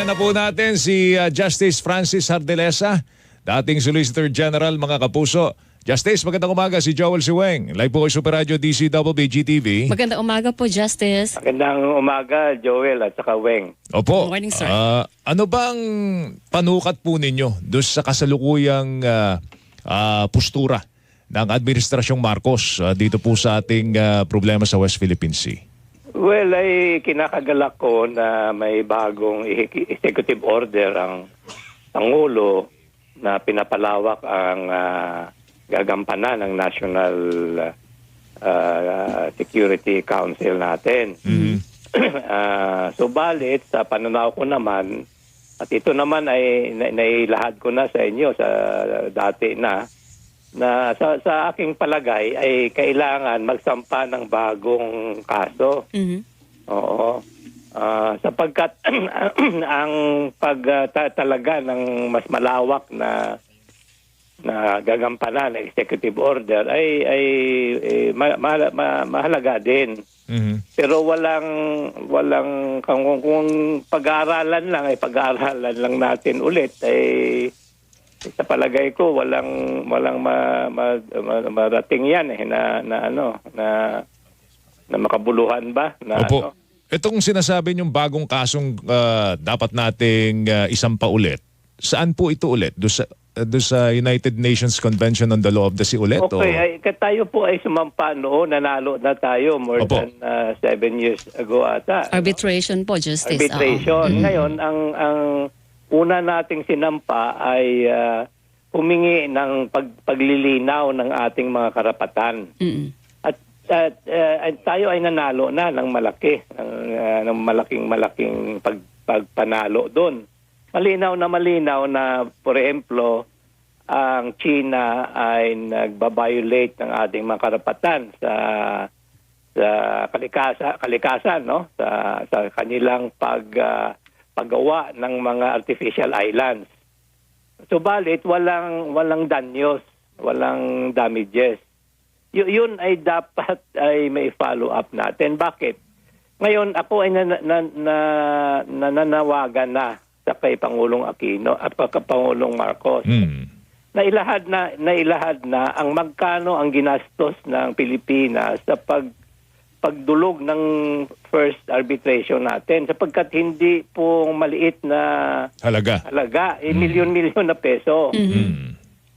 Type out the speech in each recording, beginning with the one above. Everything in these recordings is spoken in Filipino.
na po natin si Justice Francis Hardelesa, dating Solicitor General, mga kapuso. Justice, magandang umaga, si Joel Siweng. Live po kay Super Radio DCWB GTV. Magandang umaga po, Justice. Magandang umaga, Joel at saka Weng. Opo. Good morning, sir. Ano bang panukat po ninyo doon sa kasalukuyang postura ng Administrasyong Marcos dito po sa ating problema sa West Philippine Sea? Well, ay kinakagalak ko na may bagong executive order ang Pangulo na pinapalawak ang gagampanan ng National Security Council natin. Subalit, sa pananaw ko naman, at ito naman ay nailahad ko na sa inyo sa dati na sa aking palagay ay kailangan magsampa ng bagong kaso. Oo. Sapagkat ang pagtatalaga ng mas malawak na gagampanan ng executive order ay mahalaga din. Pero walang kung pag-aaralan lang natin ulit ay sa palagay ko walang marating yan na makabuluhan ba na Opo. Itong sinasabi niyong bagong kasong dapat nating isampa ulit. Saan po ito ulit? Doon sa United Nations Convention on the Law of the Sea ulit? Okay, tayo po ay sumampa noon, nanalo na tayo more than 7 years ago ata. Arbitration po, Justice. Arbitration. Ngayon, ang una nating sinampa ay humingi ng paglilinaw ng ating mga karapatan. At tayo ay nanalo na ng malaki, ng malaking pagpanalo doon. Malinaw na, for example, ang China ay nagbabiolate ng ating mga karapatan sa kalikasan, no? Sa kanilang paggawa ng mga artificial islands. Subalit walang danyos, walang damages. Yun ay dapat ay may follow up natin. Bakit? Ngayon ako ay nananawagan na sa kay Pangulong Aquino at Pangulong Marcos. Nailahad na ang magkano ang ginastos ng Pilipinas sa pagdulog ng first arbitration natin sapagkat hindi po maliit na halaga, milyon-milyon na peso.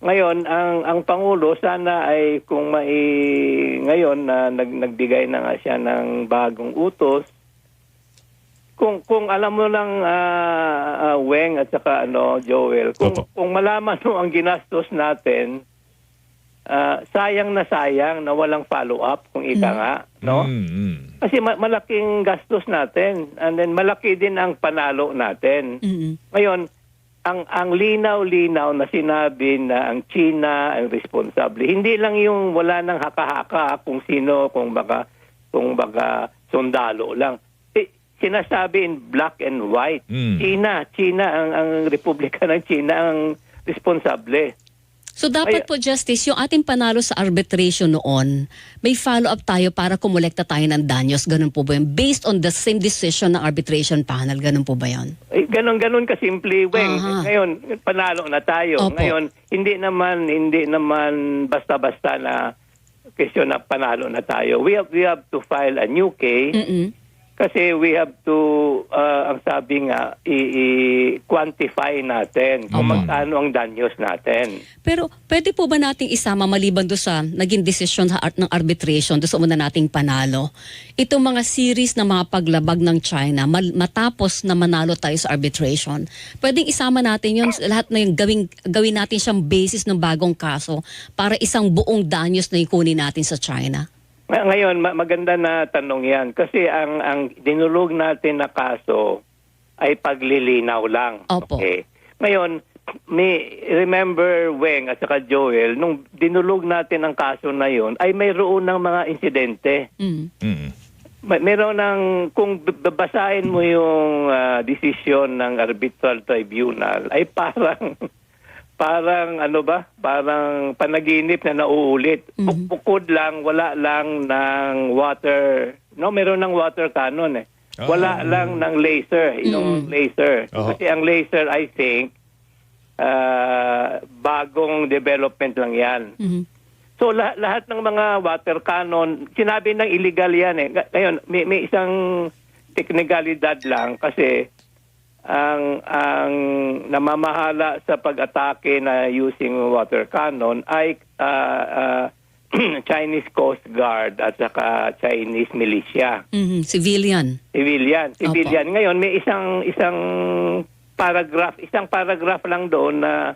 Ngayon ang Pangulo sana ay ngayon na nagbigay na nga siya ng bagong utos. Kung alam mo lang Weng at saka Joel, kung malaman mo ang ginastos natin, sayang na walang follow up kung ika nga, no? Kasi malaking gastos natin and then malaki din ang panalo natin. Ngayon, ang linaw-linaw na sinabi na ang China ang responsable. Hindi lang yung wala nang haka-haka kung sino, kung baka sundalo lang. Sinasabi in black and white. China ang Republika ng China ang responsable. So dapat po, Justice, yung ating panalo sa arbitration noon, may follow-up tayo para kumulekta tayo ng danyos. Ganun po ba yun? Based on the same decision ng arbitration panel, ganun po ba yun? Ganun kasimple, Weng. Ngayon, panalo na tayo. Opo. Ngayon, hindi naman basta-basta na question na panalo na tayo. We have to file a new case. Kasi we have to, ang sabi nga, i-quantify natin kung magkano ang danyos natin. Pero pwede po ba nating isama maliban doon sa naging desisyon ng arbitration doon sa una nating panalo? Itong mga series na mga paglabag ng China matapos na manalo tayo sa arbitration. Pwedeng isama natin yun, lahat na yung gawin natin siyang basis ng bagong kaso para isang buong danyos na ikunin natin sa China. Ngayon, maganda na tanong yan. Kasi ang dinulog natin na kaso ay paglilinaw lang. Opo. Okay. Ngayon, remember, Weng at saka Joel, nung dinulog natin ang kaso na yon ay mayroon ng mga insidente. Mayroon ng, kung babasahin mo yung desisyon ng arbitral tribunal, ay parang panaginip na nauulit. Bukod lang, wala lang ng water, meron ng water cannon . Wala lang ng laser, laser. Oo. Kasi ang laser, I think, bagong development lang yan. Mhm. So lahat ng mga water cannon, sinabi ng illegal yan eh. Ngayon, may isang teknikalidad lang kasi ang namamahala sa pag-atake na using water cannon ay Chinese Coast Guard at saka Chinese militia. Mhm. Civilian. Civilian. Ngayon may isang paragraph lang doon na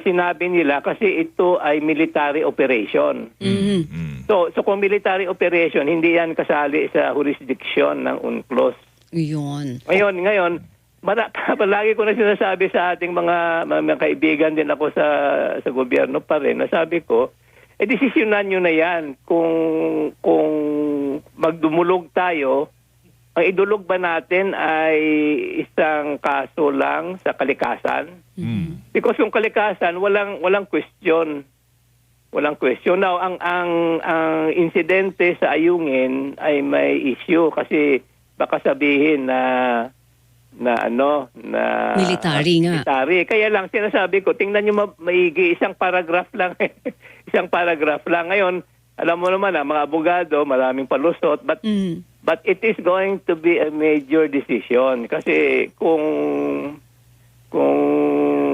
sinabi nila kasi ito ay military operation. Mhm. So kung military operation, hindi yan kasali sa jurisdiction ng UNCLOS. Yun. Ngayon, palagi ko na sinasabi sa ating mga kaibigan din ako sa gobyerno pa rin, nasabi ko, desisyonan nyo na yan kung magdumulog tayo, ang idulog ba natin ay isang kaso lang sa kalikasan? Because yung kalikasan, walang question. Walang question. Now, ang insidente sa Ayungin ay may issue kasi baka sabihin na Military nga. Military. Kaya lang sinasabi ko, tingnan niyo maigi, isang paragraph lang. Isang paragraph lang. Ngayon, alam mo naman mga abogado, maraming palusot, but it is going to be a major decision kasi kung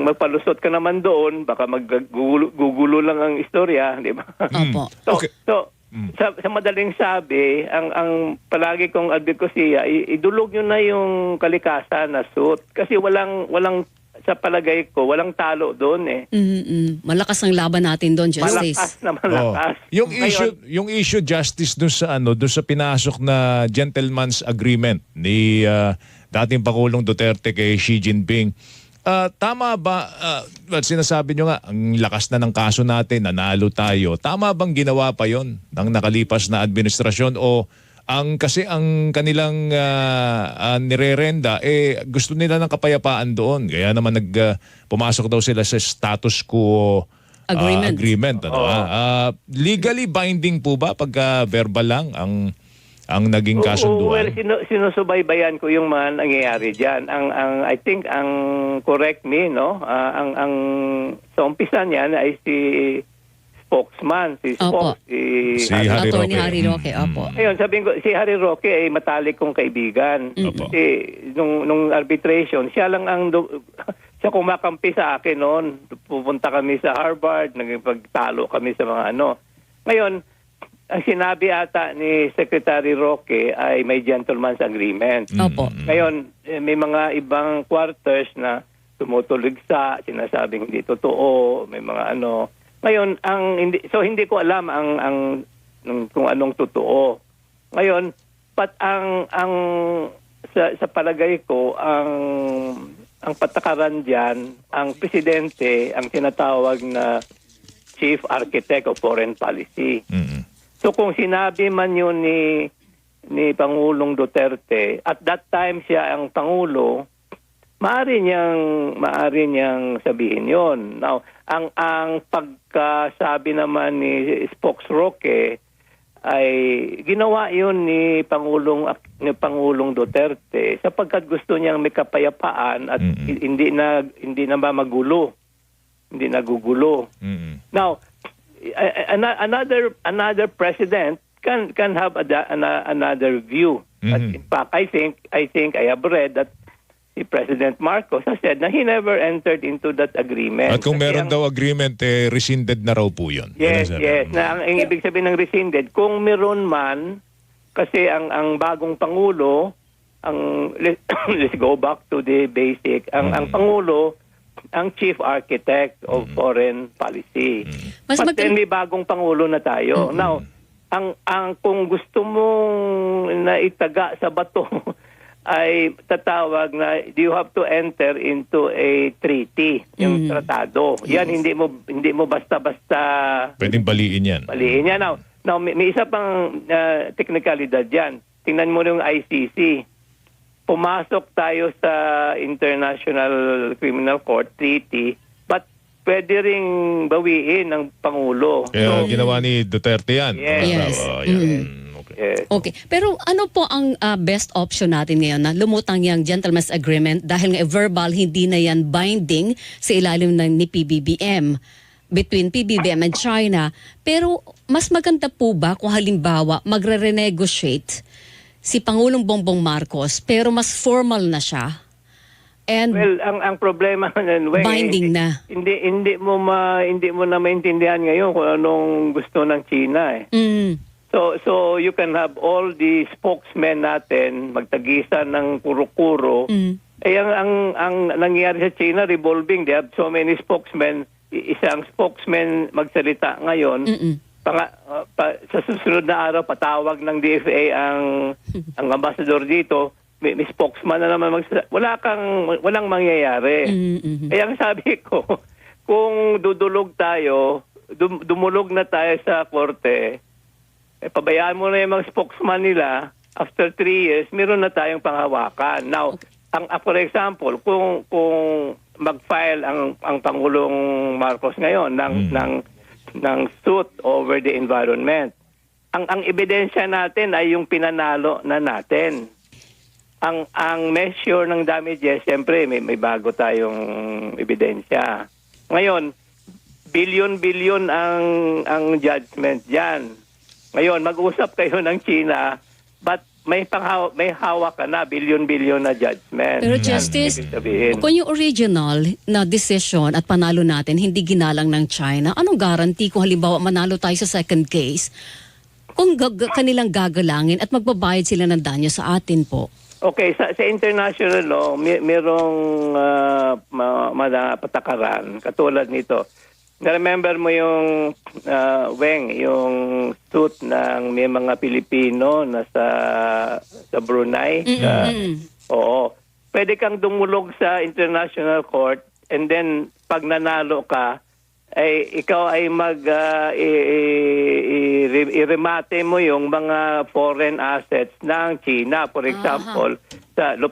magpalusot ka naman doon, baka gugulo lang ang istorya, di ba? Opo. Sa madaling sabi, ang palagi kong advokasya, idulog nyo na yung kalikasan na suit. Kasi walang sa palagay ko, walang talo doon eh. Malakas ang laban natin doon, Justice. Malakas. Yung issue justice doon sa pinasok na gentleman's agreement ni dating Pangulong Duterte kay Xi Jinping. Tama ba, sinasabi nyo nga, ang lakas na ng kaso natin, nanalo tayo. Tama bang ginawa pa yon ng nakalipas na administrasyon o kasi ang kanilang nirerenda, gusto nila ng kapayapaan doon. Kaya naman pumasok daw sila sa status quo agreement. Legally binding po ba pagka verbal lang ang naging kasunduan? Well, sinusubaybayan ko yung mga nangyayari diyan. I think ang correct me, no? Ang sa umpisa niyan ay si spokesman, si Harry Attorney Roque. Harry Roque, opo. Ayun, sabihin ko, si Harry Roque ay matalik kong kaibigan. Kasi nung arbitration, siya lang siya kumakampi sa akin noon. Pupunta kami sa Harvard, nagpagtalo kami sa mga Ngayon, ang sinabi ata ni Secretary Roque ay may gentleman's agreement. Opo. Ngayon, may mga ibang quarters na tumutuligsa, sinasabing hindi totoo, may mga Ngayon, hindi ko alam kung anong totoo. Ngayon, sa palagay ko, ang patakaran diyan, ang presidente, ang tinatawag na Chief Architect of Foreign Policy. So kung sinabi man yun ni Pangulong Duterte, at that time siya ang Pangulo, maaari niyang sabihin yon. Now, ang pagkasabi naman ni Spokes Roque ay ginawa yun ni Pangulong Duterte sapagkat gusto niyang may kapayapaan at hindi na magugulo. Hindi nagugulo. Now, another president can have another view. But in fact, I think I have read that si President Marcos has said na he never entered into that agreement. At kung meron daw agreement, rescinded na raw po yun. Yes. Na ang ibig sabihin ng rescinded, kung meron man, kasi ang bagong Pangulo, let's go back to the basic, ang Pangulo, ang Chief Architect of Foreign Policy. But then may bagong Pangulo na tayo. Now, kung gusto mong naitaga sa bato, ay tatawag na you have to enter into a treaty, yung tratado. Yan, hindi mo basta-basta pwedeng baliin yan. Now may isa pang technicalidad yan. Tingnan mo yung ICC. Pumasok tayo sa International Criminal Court Treaty, but pwede ring bawiin ng Pangulo. Kaya ginawa ni Duterte yan. Yes. Okay. Yes. Okay. Pero ano po ang best option natin ngayon na lumutang yung gentleman's agreement dahil nga verbal, hindi na yan binding sa ilalim ni PBBM, between PBBM and China. Pero mas maganda po ba kung halimbawa magre-renegotiate si Pangulong Bongbong Marcos pero mas formal na siya? And Well, ang problema nun, Weng, binding na. Hindi mo na maintindihan ngayon kung anong gusto ng China eh. Mm, So you can have all the spokesmen natin magtagisa ng kuro-kuro. Eh ang nangyayari sa China revolving, they have so many spokesmen. Isang spokesman magsalita ngayon. Sa susunod na araw patawag ng DFA ang ambassador dito. May spokesman na naman walang mangyayari. Kaya ang sabi ko, kung dumulog na tayo sa korte, pabayaan mo na yung mga spokesman nila, after 3 years, meron na tayong panghawakan. Now, for example, kung mag-file ang Pangulong Marcos ngayon ng suit over the environment, ang ebidensya natin ay yung pinanalo na natin. Ang measure ng damages, siyempre may bago tayong ebidensya. Ngayon, billion ang judgment diyan. Ngayon, mag-usap kayo ng China, but may hawak ka na billion na judgment. Pero Justice, kung yung original na decision at panalo natin hindi ginalang ng China, anong guarantee kung halimbawa manalo tayo sa second case kung kanilang gagalangin at magbabayad sila ng danyo sa atin po? Okay, sa international law, merong patakaran katulad nito. Na-remember mo yung Weng, yung suit ng may mga Pilipino na sa Brunei? Oo. Pwede kang dumulog sa international court and then pag nanalo ka, ay ikaw ay i-remate mo yung mga foreign assets ng China. For example,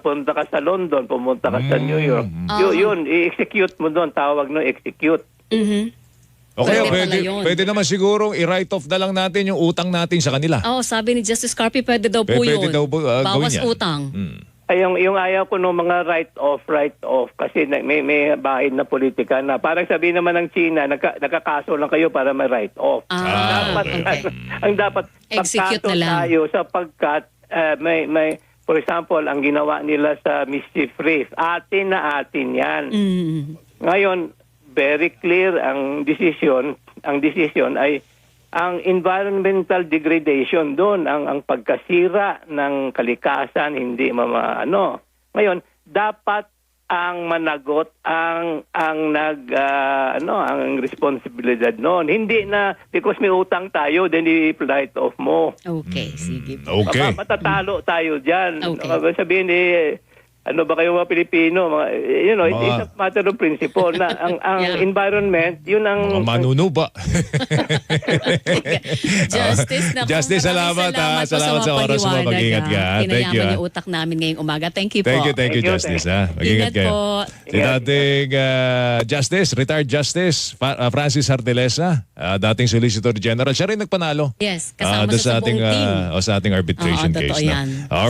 pumunta ka sa London, pumunta ka sa New York. Yun, i-execute mo doon. Tawag no, execute. Okay, Pwede pala yun. pwede naman sigurong i-write off na lang natin yung utang natin sa kanila. Sabi ni Justice Carpy, pwede daw po yun. Pwede daw po, gawin bawas yan. utang. Ay, yung ayaw ko ng mga write-off kasi may bahid na politika na. Parang sabihin naman ng China, nakakaso lang kayo para may write-off. Ang dapat Execute pagkaso na lang. tayo sapagkat may for example, ang ginawa nila sa mischief reef, atin yan. Ngayon, very clear ang decision ay ang environmental degradation doon, ang pagkasira ng kalikasan, hindi Ngayon, dapat ang managot ang responsibilidad noon. Hindi na because may utang tayo, then i-write off mo. Okay, sige po. Okay. Matatalo tayo diyan. Okay. Sabihin ano ba kayo mga Pilipino? It's a matter of principle na ang environment, yun ang Mga manunuba. Justice, salamat ha. Salamat sa oras mo. Mag-ingat ka. Thank you. Pinayaman yung utak namin ngayong umaga. Thank you po. Thank you, Justice. Mag-ingat Ingat kayo. po. Si dating retired Justice, Francis Hardelesa, dating Solicitor General. Siya rin nagpanalo. Yes, kasama doon sa buong team. sa ating arbitration Oo, case. totoo yan. Alright.